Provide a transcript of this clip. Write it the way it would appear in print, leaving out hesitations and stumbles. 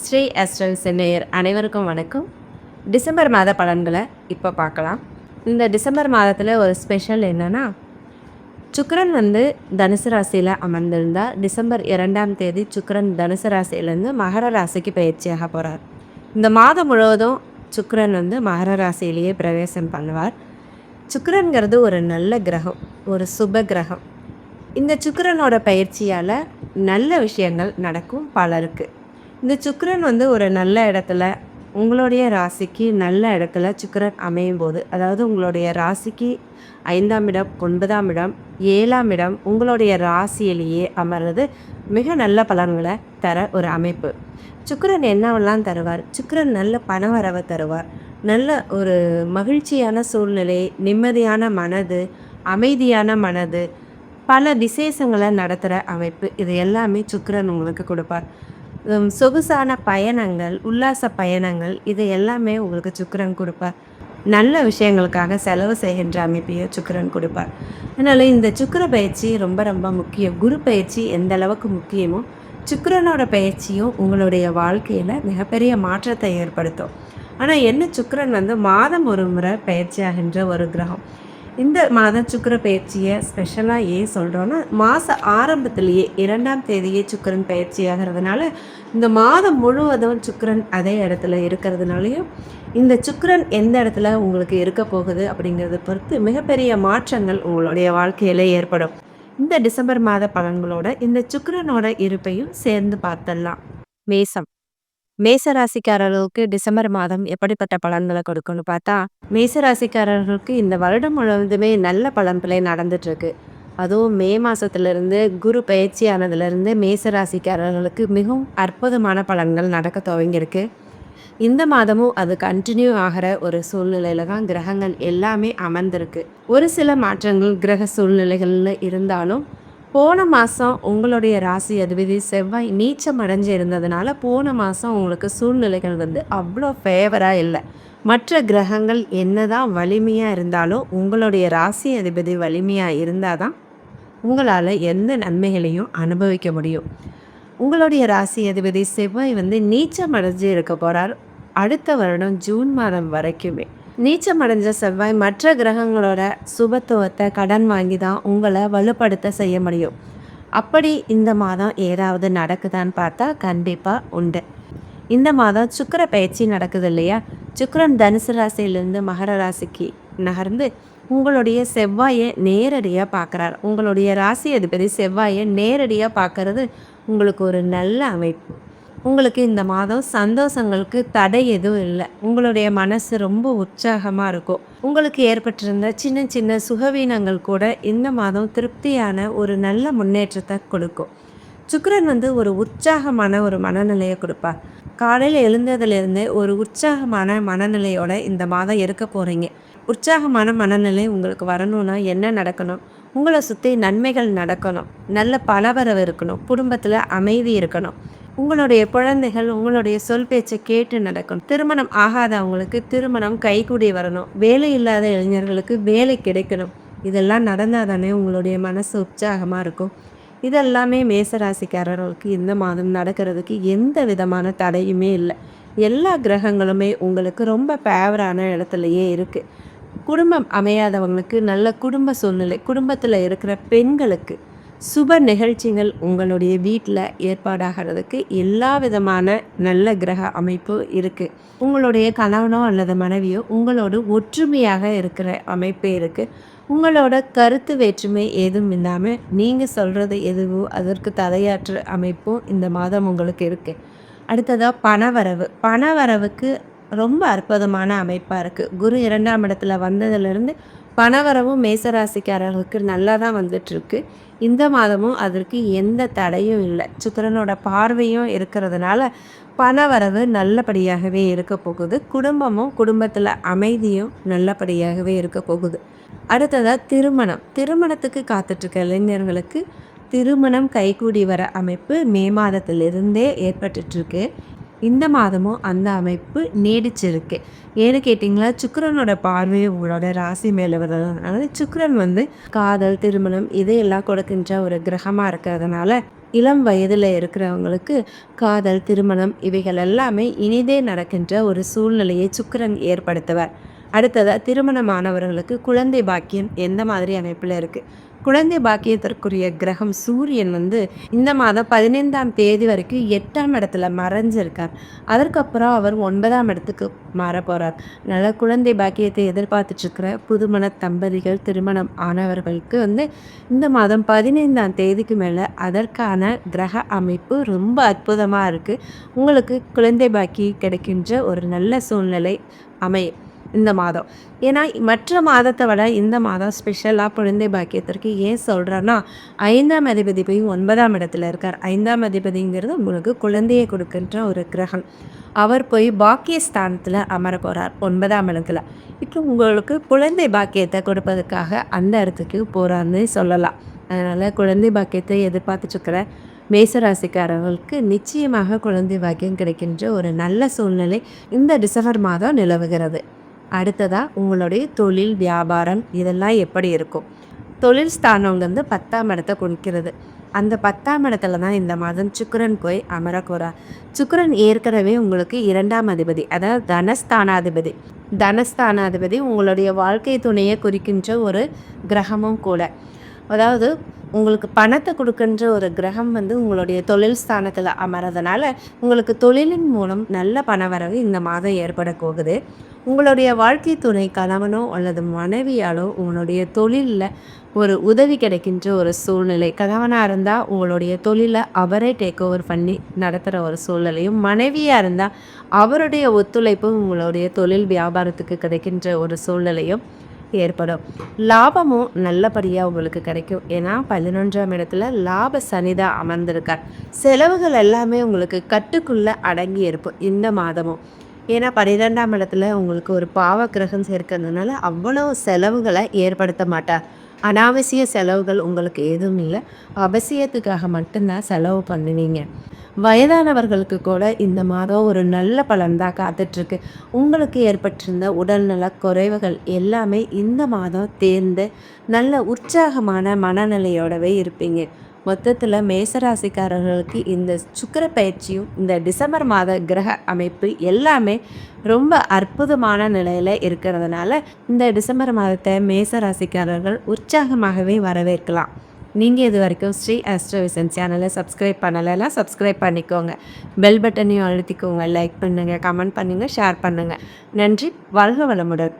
ஸ்ரீ அஸ்ட்ரல்ஸ் நேயர் அனைவருக்கும் வணக்கம். டிசம்பர் மாத பலன்களை இப்போ பார்க்கலாம். இந்த டிசம்பர் மாதத்தில் ஒரு ஸ்பெஷல் என்னென்னா, சுக்கிரன் தனுசு ராசியில் அமர்ந்திருந்தால் டிசம்பர் 2ஆம் தேதி சுக்கிரன் தனுசு ராசியிலேருந்து மகர ராசிக்கு பயிற்சியாக போகிறார். இந்த மாதம் முழுவதும் சுக்கிரன் மகர ராசியிலேயே பிரவேசம் பண்ணுவார். சுக்கிரன்கிறது ஒரு நல்ல கிரகம், ஒரு சுப கிரகம். இந்த சுக்கிரனோட பயிற்சியால் நல்ல விஷயங்கள் நடக்கும் பலருக்கு. இந்த சுக்கிரன் ஒரு நல்ல இடத்துல, உங்களுடைய ராசிக்கு நல்ல இடத்துல சுக்கிரன் அமையும் போது, அதாவது உங்களுடைய ராசிக்கு 5ஆம் இடம், 9ஆம் இடம், 7ஆம் இடம் உங்களுடைய ராசியிலேயே அமர்றது மிக நல்ல பலன்களை தர ஒரு அமைப்பு. சுக்கிரன் என்னவெல்லாம் தருவார்? சுக்கிரன் நல்ல பணவரவை தருவார். நல்ல ஒரு மகிழ்ச்சியான சூழ்நிலை, நிம்மதியான மனது, அமைதியான மனது, பல விசேஷங்களை நடத்துகிற அமைப்பு, இது எல்லாமே சுக்கிரன் உங்களுக்கு கொடுப்பார். சொகுசான பயணங்கள், உல்லாச பயணங்கள், இது எல்லாமே உங்களுக்கு சுக்கிரன் கொடுப்பார். நல்ல விஷயங்களுக்காக செலவு செய்கின்ற அமைப்பையே சுக்கிரன் கொடுப்பார். அதனால் இந்த சுக்கிர பயிற்சி ரொம்ப ரொம்ப முக்கியம். குரு பயிற்சி எந்த அளவுக்கு முக்கியமோ, சுக்கிரனோட பயிற்சியும் உங்களுடைய வாழ்க்கையில் மிகப்பெரிய மாற்றத்தை ஏற்படுத்தும். ஆனால் என்ன, சுக்கிரன் மாதம் ஒரு முறை பயிற்சியாகின்ற ஒரு கிரகம். இந்த மாத சுக்கிர பயிற்சியை ஸ்பெஷலாக ஏன் சொல்கிறோன்னா, மாத ஆரம்பத்திலேயே 2ஆம் தேதியே சுக்கிரன் பயிற்சி ஆகிறதுனால, இந்த மாதம் முழுவதும் சுக்கிரன் அதே இடத்துல இருக்கிறதுனாலையும், இந்த சுக்கிரன் எந்த இடத்துல உங்களுக்கு இருக்க போகுது அப்படிங்கிறத பொறுத்து மிகப்பெரிய மாற்றங்கள் உங்களுடைய வாழ்க்கையில் ஏற்படும். இந்த டிசம்பர் மாத பலன்களோட இந்த சுக்கிரனோட இருப்பையும் சேர்ந்து பார்த்தலாம். மேசம் மேசராசிக்காரர்களுக்கு டிசம்பர் மாதம் எப்படிப்பட்ட பலன்களை கொடுக்கும்னு பார்த்தா, மேசராசிக்காரர்களுக்கு இந்த வருடம் முழுவதுமே நல்ல பலன்களே நடந்துட்டுருக்கு. அதுவும் மே மாதத்துலேருந்து குரு பயிற்சி ஆனதுலேருந்து மேசராசிக்காரர்களுக்கு மிகவும் அற்புதமான பலன்கள் நடக்க துவங்கியிருக்கு. இந்த மாதமும் அது கண்டினியூ ஆகிற ஒரு சூழ்நிலையில தான் கிரகங்கள் எல்லாமே அமர்ந்திருக்கு. ஒரு சில மாற்றங்கள் கிரக சூழ்நிலைகளில் இருந்தாலும், போன மாதம் உங்களுடைய ராசி அதிபதி செவ்வாய் நீச்சம் அடைஞ்சு இருந்ததுனால போன மாதம் உங்களுக்கு சூழ்நிலைகள் அவ்வளோ ஃபேவராக இல்லை. மற்ற கிரகங்கள் என்னதான் வலிமையாக இருந்தாலும் உங்களுடைய ராசி அதிபதி வலிமையாக இருந்தால் தான் உங்களால் எந்த நன்மைகளையும் அனுபவிக்க முடியும். உங்களுடைய ராசி அதிபதி செவ்வாய் நீச்சம் அடைஞ்சு இருக்க போகிறார் அடுத்த வருடம் ஜூன் மாதம் வரைக்குமே. நீச்சமடைஞ்ச செவ்வாய் மற்ற கிரகங்களோட சுபத்துவத்தை கடன் வாங்கி தான் உங்களை வலுப்படுத்த செய்ய முடியும். அப்படி இந்த மாதம் ஏதாவது நடக்குதான்னு பார்த்தா கண்டிப்பாக உண்டு. இந்த மாதம் சுக்கிர பயிற்சி நடக்குது இல்லையா? சுக்கிரன் தனுசு ராசியிலேருந்து மகர ராசிக்கு நகர்ந்து உங்களுடைய செவ்வாயை நேரடியாக பார்க்குறார். உங்களுடைய ராசி அதிபதி செவ்வாயை நேரடியாக பார்க்கறது உங்களுக்கு ஒரு நல்ல அமைப்பு. உங்களுக்கு இந்த மாதம் சந்தோஷங்களுக்கு தடை எதுவும் இல்லை. உங்களுடைய மனசு ரொம்ப உற்சாகமாக இருக்கும். உங்களுக்கு ஏற்பட்டிருந்த சின்ன சின்ன சுகவீனங்கள் கூட இந்த மாதம் திருப்தியான ஒரு நல்ல முன்னேற்றத்தை கொடுக்கும். சுக்கிரன் ஒரு உற்சாகமான ஒரு மனநிலையை கொடுப்பார். காலையில் எழுந்ததுலேருந்து ஒரு உற்சாகமான மனநிலையோட இந்த மாதம் இருக்க போகிறீங்க. உற்சாகமான மனநிலை உங்களுக்கு வரணும்னா என்ன நடக்கணும்? உங்களை சுற்றி நன்மைகள் நடக்கணும், நல்ல பலவரவு இருக்கணும், குடும்பத்தில் அமைதி இருக்கணும், உங்களுடைய குழந்தைகள் உங்களுடைய சொல் பேச்சை கேட்டு நடக்கணும், திருமணம் ஆகாதவங்களுக்கு திருமணம் கைகூடி வரணும், வேலை இல்லாத இளைஞர்களுக்கு வேலை கிடைக்கணும். இதெல்லாம் நடந்தால் தானே உங்களுடைய மனசு உற்சாகமாக இருக்கும். இதெல்லாமே மேசராசிக்காரர்களுக்கு இந்த மாதம் நடக்கிறதுக்கு எந்த விதமான தடையுமே இல்லை. எல்லா கிரகங்களுமே உங்களுக்கு ரொம்ப ஃபேவரான இடத்துலையே இருக்குது. குடும்பம் அமையாதவங்களுக்கு நல்ல குடும்ப சூழ்நிலை, குடும்பத்தில் இருக்கிற பெண்களுக்கு சுப நிகழ்ச்சிகள் உங்களுடைய வீட்டில் ஏற்பாடாகிறதுக்கு எல்லா விதமான நல்ல கிரக அமைப்பு இருக்குது. உங்களுடைய கணவனோ அல்லது மனைவியோ உங்களோட ஒற்றுமையாக இருக்கிற அமைப்பு இருக்குது. உங்களோட கருத்து வேற்றுமை எதுவும் இல்லாமல் நீங்கள் சொல்கிறது எதுவோ அதற்கு தலையாற்ற அமைப்பும் இந்த மாதம் உங்களுக்கு இருக்குது. அடுத்ததாக பணவரவு. பணவரவுக்கு ரொம்ப அற்புதமான அமைப்பாக இருக்குது. குரு 2ஆம் இடத்துல வந்ததுலேருந்து பணவரவும் மேசராசிக்காரர்களுக்கு நல்லா தான் வந்துட்டுருக்கு. இந்த மாதமும் அதற்கு எந்த தடையும் இல்லை. சுக்கிரனோட பார்வையும் இருக்கிறதுனால பணவரவு நல்லபடியாகவே இருக்க போகுது. குடும்பமும் குடும்பத்தில் அமைதியும் நல்லபடியாகவே இருக்க போகுது. அடுத்ததாக திருமணம். திருமணத்துக்கு காத்துட்ருக்க இளைஞர்களுக்கு திருமணம் கைகூடி வர அமைப்பு மே மாதத்திலிருந்தே ஏற்பட்டுருக்கு. இந்த மாதமும் அந்த அமைப்பு நீடிச்சிருக்கு. ஏன்னு கேட்டிங்களா, சுக்கிரனோட பார்வை உங்களோட ராசி மேலே வர்றதுனால சுக்கிரன் காதல், திருமணம் இதையெல்லாம் கொடுக்கின்ற ஒரு கிரகமாக இருக்கிறதுனால இளம் வயதில் இருக்கிறவங்களுக்கு காதல், திருமணம் இவைகள் எல்லாமே இனிதே நடக்கின்ற ஒரு சூழ்நிலையை சுக்கிரன் ஏற்படுத்துவார். அடுத்ததா திருமணமானவர்களுக்கு குழந்தை பாக்கியம் எந்த மாதிரி அமைப்பில் இருக்குது? குழந்தை பாக்கியத்திற்குரிய கிரகம் சூரியன் இந்த மாதம் 15ஆம் தேதி வரைக்கும் 8ஆம் இடத்துல மறைஞ்சிருக்கார். அதற்கப்புறம் அவர் 9ஆம் இடத்துக்கு மாற போகிறார். அதனால் குழந்தை பாக்கியத்தை எதிர்பார்த்துட்ருக்கிற புதுமண தம்பதிகள், திருமணம் ஆனவர்களுக்கு இந்த மாதம் 15ஆம் தேதிக்கு மேலே அதற்கான கிரக அமைப்பு ரொம்ப அற்புதமாக இருக்குது. உங்களுக்கு குழந்தை பாக்கியம் கிடைக்கின்ற ஒரு நல்ல சூழ்நிலை அமையும் இந்த மாதம். ஏன்னா மற்ற மாதத்தை விட இந்த மாதம் ஸ்பெஷலாக குழந்தை பாக்கியத்திற்கு ஏன் சொல்கிறேன்னா, 5ஆம் அதிபதி போய் 9ஆம் இடத்துல இருக்கார். 5ஆம் அதிபதிங்கிறது உங்களுக்கு குழந்தையை கொடுக்கின்ற ஒரு கிரகம். அவர் போய் பாக்கியஸ்தானத்தில் அமர போகிறார் 9ஆம் இடத்துல. இப்போ உங்களுக்கு குழந்தை பாக்கியத்தை கொடுப்பதற்காக அந்த இடத்துக்கு போகிறாருன்னு சொல்லலாம். அதனால் குழந்தை பாக்கியத்தை எதிர்பார்த்துட்ருக்கிற மேசராசிக்காரர்களுக்கு நிச்சயமாக குழந்தை பாக்கியம் கிடைக்கின்ற ஒரு நல்ல சூழ்நிலை இந்த டிசம்பர் மாதம் நிலவுகிறது. அடுத்ததாக உங்களுடைய தொழில், வியாபாரம் இதெல்லாம் எப்படி இருக்கும்? தொழில் ஸ்தானம் 10ஆம் இடத்தை குறிக்கிறது. அந்த 10ஆம் இடத்துல தான் இந்த மாதம் சுக்கிரன் போய் அமர போகிறார். சுக்கிரன் ஏற்கனவே உங்களுக்கு 2ஆம் அதிபதி, அதாவது தனஸ்தானாதிபதி. தனஸ்தானாதிபதி உங்களுடைய வாழ்க்கை துணையை குறிக்கின்ற ஒரு கிரகமும் கூட. அதாவது உங்களுக்கு பணத்தை கொடுக்கின்ற ஒரு கிரகம் உங்களுடைய தொழில் ஸ்தானத்தில் அமர்றதுனால உங்களுக்கு தொழிலின் மூலம் நல்ல பணவரவு இந்த மாதம் ஏற்பட போகுது. உங்களுடைய வாழ்க்கை துணை கணவனோ அல்லது மனைவியாலோ உங்களுடைய தொழிலில் ஒரு உதவி கிடைக்கின்ற ஒரு சூழ்நிலை. கணவனாக இருந்தால் உங்களுடைய தொழிலை அவரே டேக் ஓவர் பண்ணி நடத்துகிற ஒரு சூழ்நிலையும், மனைவியாக இருந்தால் அவருடைய ஒத்துழைப்பும் உங்களுடைய தொழில் வியாபாரத்துக்கு கிடைக்கின்ற ஒரு சூழ்நிலையும் ஏற்படும். லாபமும் நல்லபடியாக உங்களுக்கு கிடைக்கும். ஏன்னா 11ஆம் இடத்துல லாப சனிதான் அமர்ந்திருக்கார். செலவுகள் எல்லாமே உங்களுக்கு கட்டுக்குள்ளே அடங்கி இருக்கும் இந்த மாதமும். ஏன்னா 12ஆம் இடத்துல உங்களுக்கு ஒரு பாவ கிரகம் சேர்க்கிறதுனால அவ்வளோ செலவுகளை ஏற்படுத்த மாட்டார். அனாவசிய செலவுகள் உங்களுக்கு எதுவும் இல்லை. அவசியத்துக்காக மட்டும்தான் செலவு பண்ணுவீங்க. வயதானவர்களுக்கு கூட இந்த மாதம் ஒரு நல்ல பலன் தான் காத்துட்ருக்கு. உங்களுக்கு ஏற்பட்டிருந்த உடல்நல குறைவுகள் எல்லாமே இந்த மாதம் தேர்ந்து நல்ல உற்சாகமான மனநிலையோடவே இருப்பீங்க. மொத்தத்தில் மேசராசிக்காரர்களுக்கு இந்த சுக்கிர பயிற்சியும் இந்த டிசம்பர் மாத கிரக அமைப்பு எல்லாமே ரொம்ப அற்புதமான நிலையில் இருக்கிறதுனால இந்த டிசம்பர் மாதத்தை மேசராசிக்காரர்கள் உற்சாகமாகவே வரவேற்கலாம். நீங்கள் இது வரைக்கும் ஸ்ரீ ஆஸ்ட்ரோவிஷன் சேனலை சப்ஸ்கிரைப் பண்ணலைன்னா சப்ஸ்கிரைப் பண்ணிக்கோங்க. பெல் பட்டனையும் அழுத்திக்கோங்க. லைக் பண்ணுங்கள், கமெண்ட் பண்ணுங்கள், ஷேர் பண்ணுங்கள். நன்றி. வாழ்க வளமுடன்.